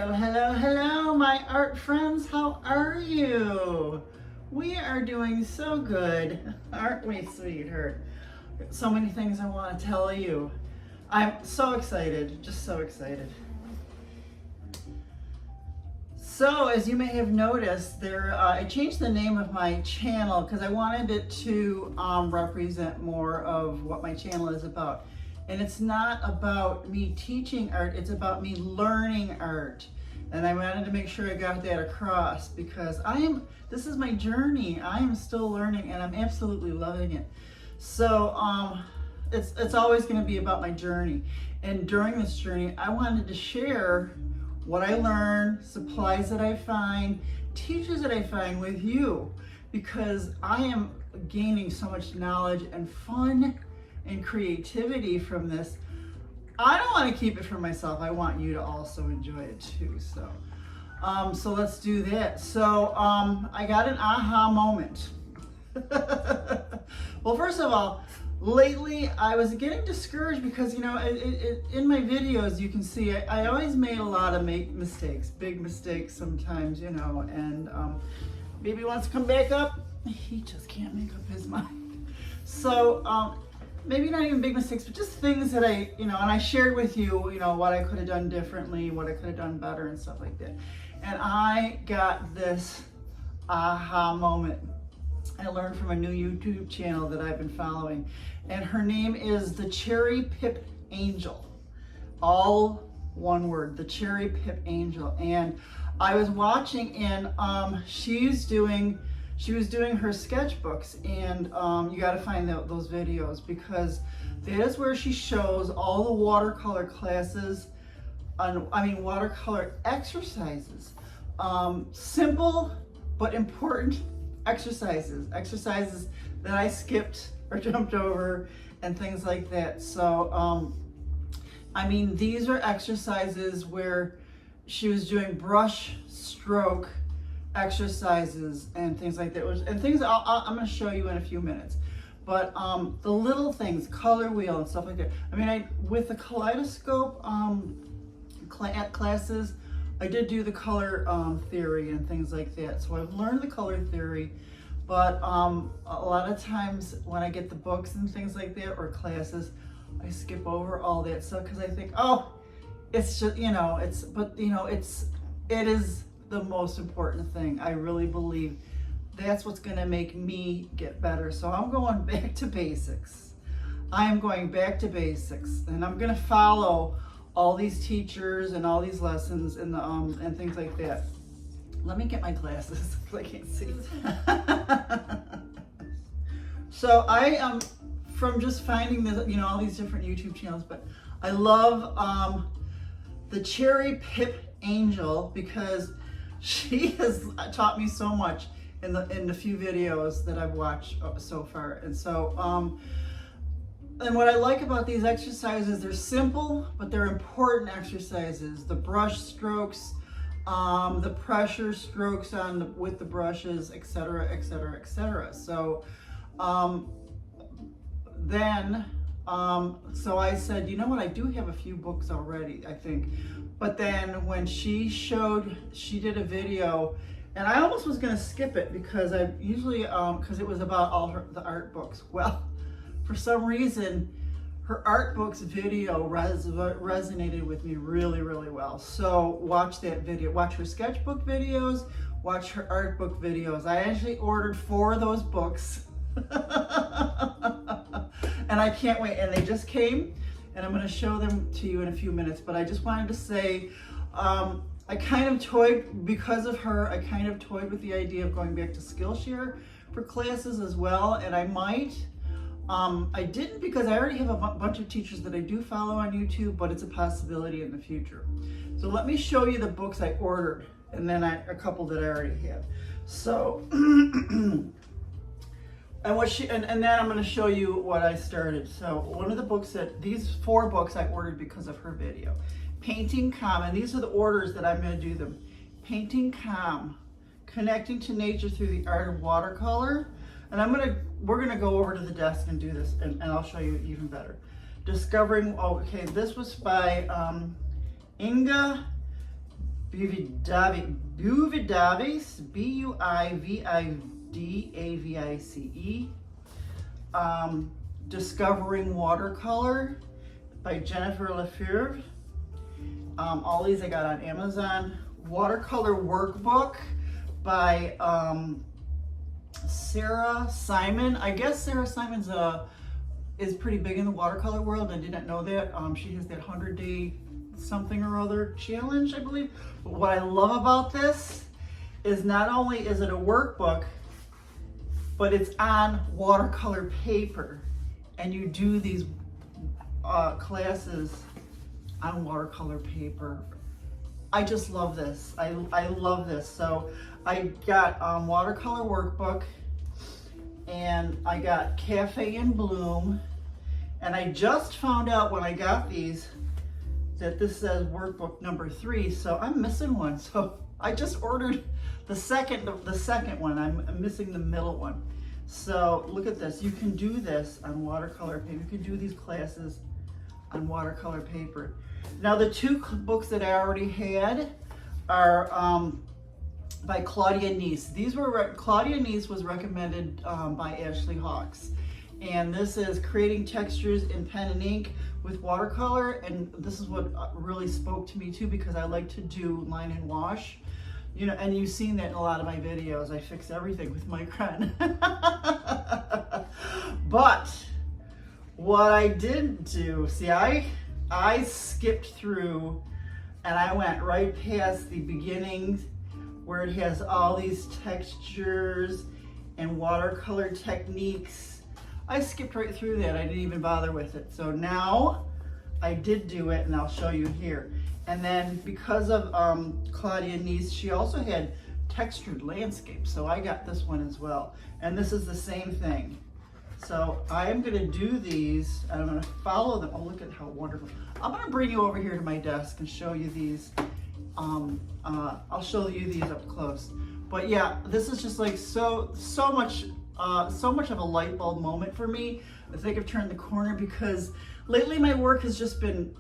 Hello, hello, hello, my art friends. How are you? We are doing so good, aren't we, sweetheart? So many things I want to tell you. I'm so excited, just so excited. So, as you may have noticed, I changed the name of my channel because I wanted it to represent more of what my channel is about. And it's not about me teaching art, it's about me learning art. And I wanted to make sure I got that across because this is my journey. I am still learning and I'm absolutely loving it. So it's always going to be about my journey. And during this journey, I wanted to share what I learn, supplies that I find, teachers that I find with you, because I am gaining so much knowledge and fun and creativity from this. I don't want to keep it for myself. I want you to also enjoy it too. So let's do that. So I got an aha moment. Well, first of all, lately I was getting discouraged because, you know, in my videos you can see I always made a lot of mistakes, big mistakes sometimes, you know, and baby wants to come back up. He just can't make up his mind. So maybe not even big mistakes, but just things that and I shared with you, what I could have done differently, what I could have done better and stuff like that. And I got this aha moment. I learned from a new YouTube channel that I've been following, and her name is the Cherry Pip Angel. All one word, the Cherry Pip Angel. And I was watching, and she was doing her sketchbooks, and you got to find those videos, because that is where she shows all the watercolor classes, watercolor exercises, simple but important exercises that I skipped or jumped over and things like that. So these are exercises where she was doing brush stroke exercises and things like that, and things I'm going to show you in a few minutes. But the little things, color wheel and stuff like that. With the kaleidoscope classes, I did do the color theory and things like that. So I've learned the color theory, but a lot of times when I get the books and things like that or classes, I skip over all that stuff because I think, oh, it's just, it is the most important thing. I really believe that's what's going to make me get better. So I'm going back to basics. I am going back to basics, and I'm going to follow all these teachers and all these lessons and and things like that. Let me get my glasses because I can't see. So I am from just finding all these different YouTube channels, but I love the Cherry Pip Angel because she has taught me so much in the few videos that I've watched so far. And so and what I like about these exercises, they're simple, but they're important exercises. The brush strokes, the pressure strokes with the brushes, etc., etc., etc. So so I said, you know what, I do have a few books already, I think. But then when she did a video, and I almost was going to skip it because I usually, because it was about all the art books. Well, for some reason, her art books video resonated with me really, really well. So watch that video, watch her sketchbook videos, watch her art book videos. I actually ordered 4 of those books. And I can't wait. And they just came, and I'm going to show them to you in a few minutes. But I just wanted to say, I kind of toyed, because of her, I kind of toyed with the idea of going back to Skillshare for classes as well. And I might. I didn't, because I already have a bunch of teachers that I do follow on YouTube, but it's a possibility in the future. So let me show you the books I ordered, and then a couple that I already have. So, and then I'm going to show you what I started. So one of the books these 4 books I ordered because of her video. Painting Calm, and these are the orders that I'm going to do them. Painting Calm, Connecting to Nature Through the Art of Watercolor. And we're gonna go over to the desk and do this, and I'll show you even better. Discovering, this was by Inga Buividavice, Buividavice. Discovering Watercolor by Jennifer Lefebvre. All these I got on Amazon. Watercolor Workbook by Sarah Simon. I guess Sarah Simon's is pretty big in the watercolor world. I didn't know that. She has that 100-day something or other challenge, I believe. But what I love about this is not only is it a workbook, but it's on watercolor paper. And you do these classes on watercolor paper. I just love this. I love this. So I got watercolor workbook, and I got Cafe in Bloom, and I just found out when I got these that this says workbook number 3, so I'm missing one. So I just ordered the second one. I'm missing the middle one. So look at this. You can do this on watercolor paper. You can do these classes on watercolor paper. Now the 2 books that I already had are by Claudia Nice. These were Claudia Nice was recommended by Ashley Hawks, and this is Creating Textures in Pen and Ink with Watercolor. And this is what really spoke to me too, because I like to do line and wash. You know, and you've seen that in a lot of my videos. I fix everything with Micron. But what I didn't do, see, I skipped through and I went right past the beginnings where it has all these textures and watercolor techniques. I skipped right through that. I didn't even bother with it. So now I did do it, and I'll show you here. And then because of Claudia Nice, she also had textured landscapes. So I got this one as well. And this is the same thing. So I am gonna do these, and I'm gonna follow them. Oh, look at how wonderful. I'm gonna bring you over here to my desk and show you these. I'll show you these up close. But yeah, this is just like so much of a light bulb moment for me. I think I've turned the corner, because lately my work has just been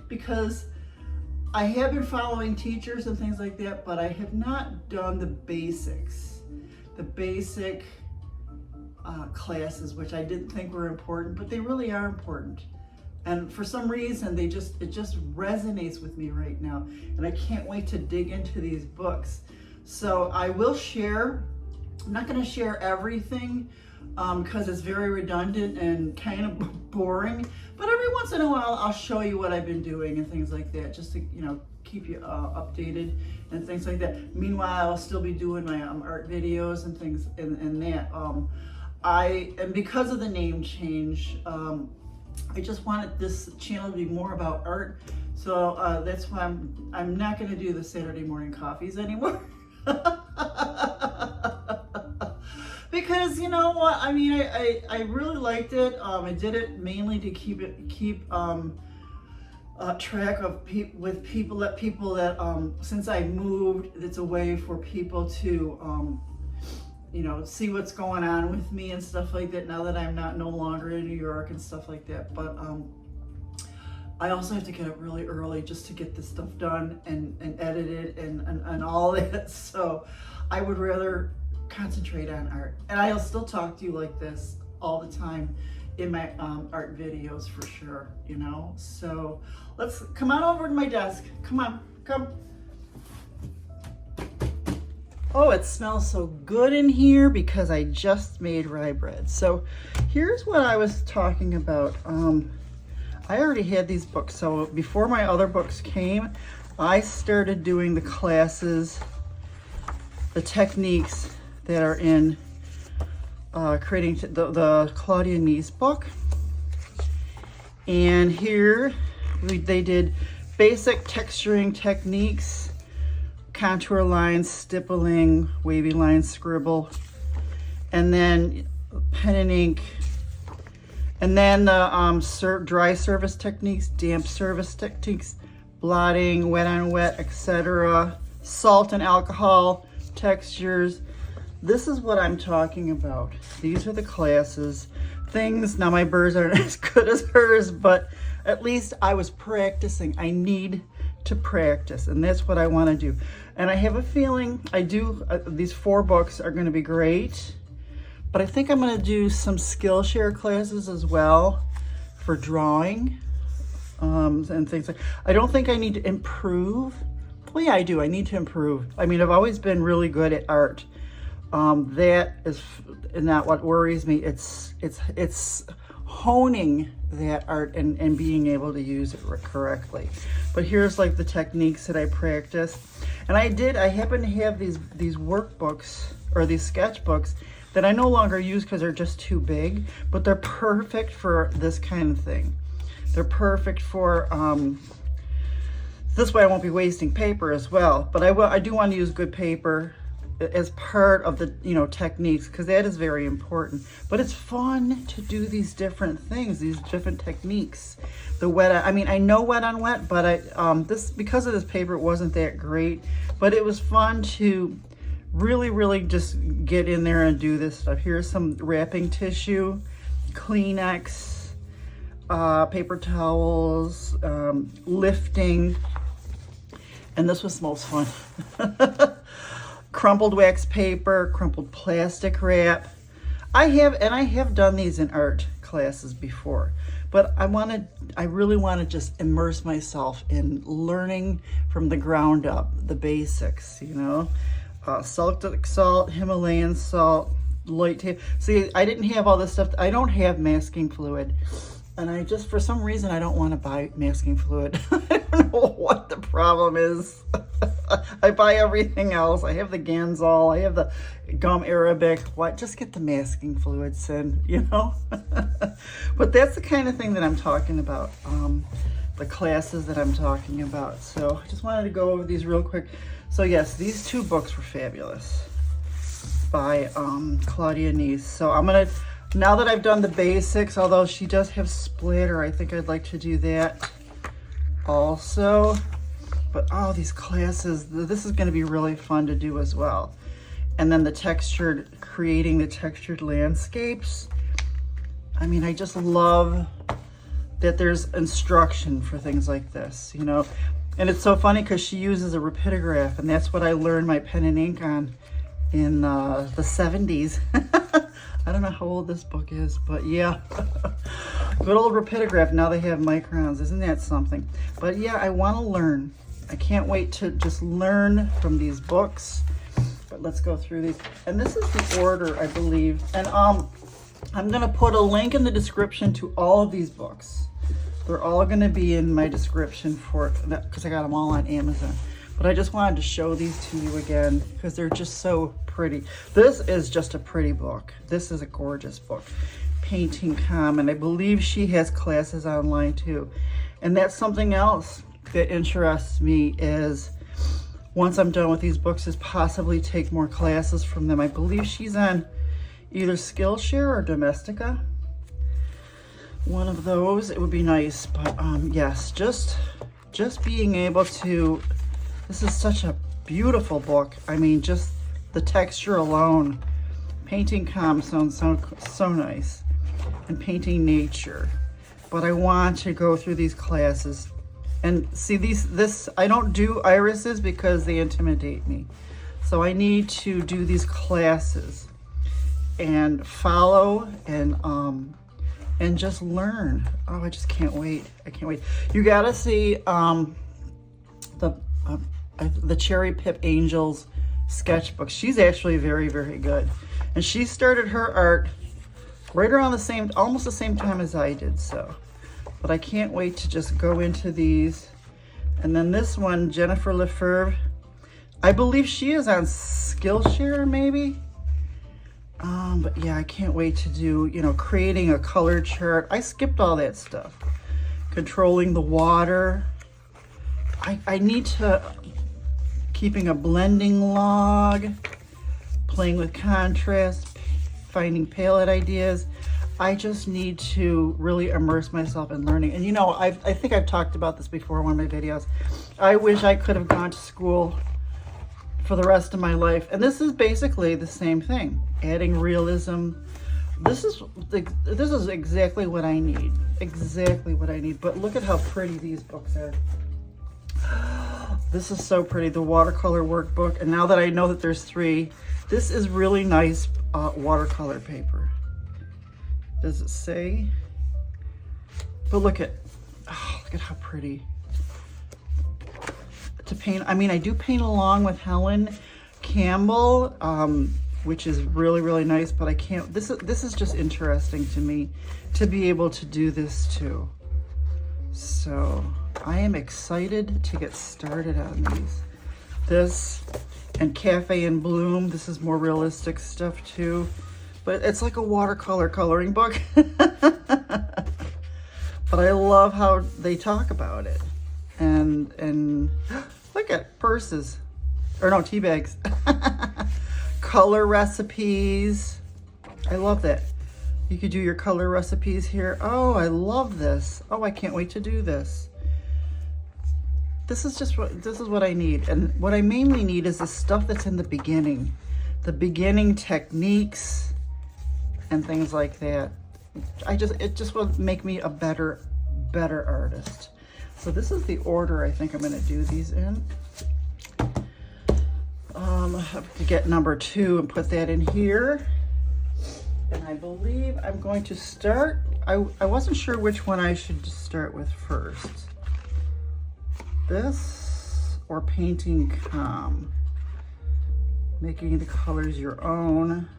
because I have been following teachers and things like that, but I have not done the basics, the basic classes, which I didn't think were important, but they really are important. And for some reason, it just resonates with me right now. And I can't wait to dig into these books. So I will share. I'm not going to share everything because it's very redundant and kind of boring. But every once in a while, I'll show you what I've been doing and things like that, just to, you know, keep you updated and things like that. Meanwhile, I'll still be doing my art videos and things and that. And because of the name change, I just wanted this channel to be more about art. So that's why I'm not going to do the Saturday morning coffees anymore. Because you know what, I mean, I really liked it. I did it mainly to keep track of people that since I moved, it's a way for people to you know, see what's going on with me and stuff like that, now that I'm no longer in New York and stuff like that. But I also have to get up really early just to get this stuff done and edit it and all that. So I would rather concentrate on art. And I'll still talk to you like this all the time in my art videos for sure, you know. So let's come on over to my desk. Come on, come. Oh, it smells so good in here because I just made rye bread. So here's what I was talking about. I already had these books. So before my other books came, I started doing the classes, the techniques that are in creating the Claudia Nice book. And here they did basic texturing techniques, contour lines, stippling, wavy lines, scribble, and then pen and ink, and then the dry surface techniques, damp surface techniques, blotting, wet on wet, etc., salt and alcohol textures. This is what I'm talking about. These are the classes. Things, now my birds aren't as good as hers, but at least I was practicing. I need to practice, and that's what I want to do. And I have a feeling these 4 books are going to be great, but I think I'm going to do some Skillshare classes as well for drawing and things like. I don't think I need to improve. Well, yeah, I do. I need to improve. I mean, I've always been really good at art. That is not what worries me. It's honing that art and being able to use it correctly. But here's like the techniques that I practiced. And I happen to have these workbooks or these sketchbooks that I no longer use because they're just too big, but they're perfect for this kind of thing. They're perfect for, this way I won't be wasting paper as well. But I do want to use good paper as part of the, you know, techniques, because that is very important. But it's fun to do these different things, these different techniques. The wet, I mean, I know wet on wet, but because of this paper, it wasn't that great. But it was fun to really just get in there and do this stuff. Here's some wrapping tissue, Kleenex, paper towels, lifting, and this was the most fun. Crumpled wax paper, crumpled plastic wrap. I have done these in art classes before, but I really want to just immerse myself in learning from the ground up, the basics, you know. Celtic salt, Himalayan salt, light tape. See, I didn't have all this stuff. I don't have masking fluid. And I just, for some reason, I don't want to buy masking fluid. I don't know what the problem is. I buy everything else. I have the Gansai, I have the gum Arabic. What? Just get the masking fluid, Cyndie, you know? But that's the kind of thing that I'm talking about, the classes that I'm talking about. So I just wanted to go over these real quick. So yes, these 2 books were fabulous by Claudia Nice. So I'm going to, now that I've done the basics, although she does have splatter, I think I'd like to do that also. But oh, these classes, this is going to be really fun to do as well. And then creating the textured landscapes. I mean, I just love that there's instruction for things like this, you know. And it's so funny because she uses a rapidograph, and that's what I learned my pen and ink on in the 70s. I don't know how old this book is, but yeah. Good old rapidograph. Now they have microns. Isn't that something? But yeah, I want to learn. I can't wait to just learn from these books. But let's go through these. And this is the order, I believe. And I'm going to put a link in the description to all of these books. They're all going to be in my description for that, because I got them all on Amazon. But I just wanted to show these to you again because they're just so pretty. This is just a pretty book. This is a gorgeous book. Painting Common. I believe she has classes online too. And that's something else that interests me, is once I'm done with these books, is possibly take more classes from them. I believe she's on either Skillshare or Domestika. One of those. It would be nice. But yes, just being able to, this is such a beautiful book. I mean, just the texture alone. Painting Common sounds so nice. And Painting Nature. But I want to go through these classes. And see, I don't do irises because they intimidate me. So I need to do these classes and follow and just learn. Oh, I just can't wait. I can't wait. You gotta see the Cherry Pip Angels sketchbook. She's actually very, very good. And she started her art right around almost the same time as I did, so. But I can't wait to just go into these. And then this one, Jennifer Lefebvre, I believe she is on Skillshare, maybe. But yeah, I can't wait to do, you know, creating a color chart. I skipped all that stuff. Controlling the water. I need to, keeping a blending log, playing with contrast, finding palette ideas. I just need to really immerse myself in learning. And you know, I think I've talked about this before in one of my videos. I wish I could have gone to school for the rest of my life. And this is basically the same thing. Adding realism. This is exactly what I need. Exactly what I need. But look at how pretty these books are. This is so pretty, the watercolor workbook. And now that I know that there's 3, this is really nice watercolor paper. Does it say? But look at how pretty. To paint, I mean, I do paint along with Helen Campbell, which is really, really nice, but I can't, this is just interesting to me to be able to do this too. So I am excited to get started on these. This and Cafe in Bloom, this is more realistic stuff too, but it's like a watercolor coloring book. But I love how they talk about it. And look at purses, or no, tea bags. Color recipes. I love that. You could do your color recipes here. Oh, I love this. Oh, I can't wait to do this. This is what I need. And what I mainly need is the stuff that's in the beginning techniques and things like that. It just will make me a better artist. So this is the order I think I'm going to do these in. I have to get number 2 and put that in here. And I believe I'm going to start, I wasn't sure which one I should start with first. This or Painting Calm. Making the colors your own.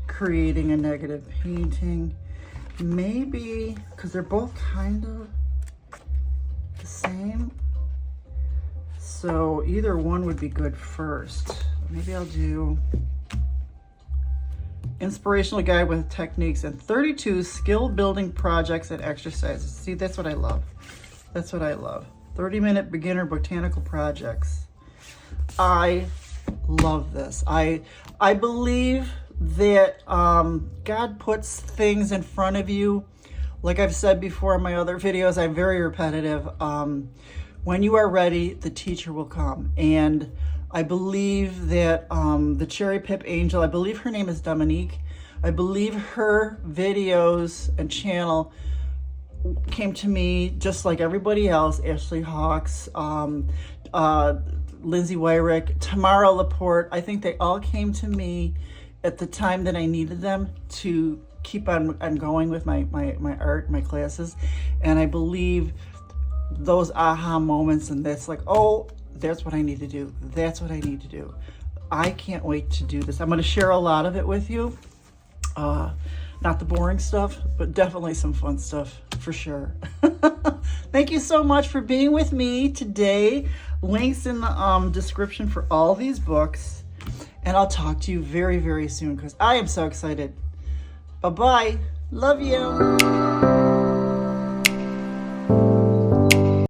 Creating a negative painting. Maybe, because they're both kind of the same. So either one would be good first. Maybe I'll do Inspirational Guide with Techniques and 32 Skill Building Projects and Exercises. See, that's what I love. That's what I love. 30-minute beginner botanical projects. I love this. I believe that God puts things in front of you. Like I've said before in my other videos, I'm very repetitive. When you are ready, the teacher will come. And I believe that the Cherry Pip Angel, I believe her name is Dominique. I believe her videos and channel came to me just like everybody else. Ashley Hawks, Lindsay Wyrick, Tamara Laporte. I think they all came to me at the time that I needed them to keep on going with my art, my classes. And I believe those aha moments, and that's like, oh, that's what I need to do. That's what I need to do. I can't wait to do this. I'm going to share a lot of it with you. Not the boring stuff, but definitely some fun stuff for sure. Thank you so much for being with me today. Links in the description for all these books. And I'll talk to you very, very soon because I am so excited. Bye-bye. Love you.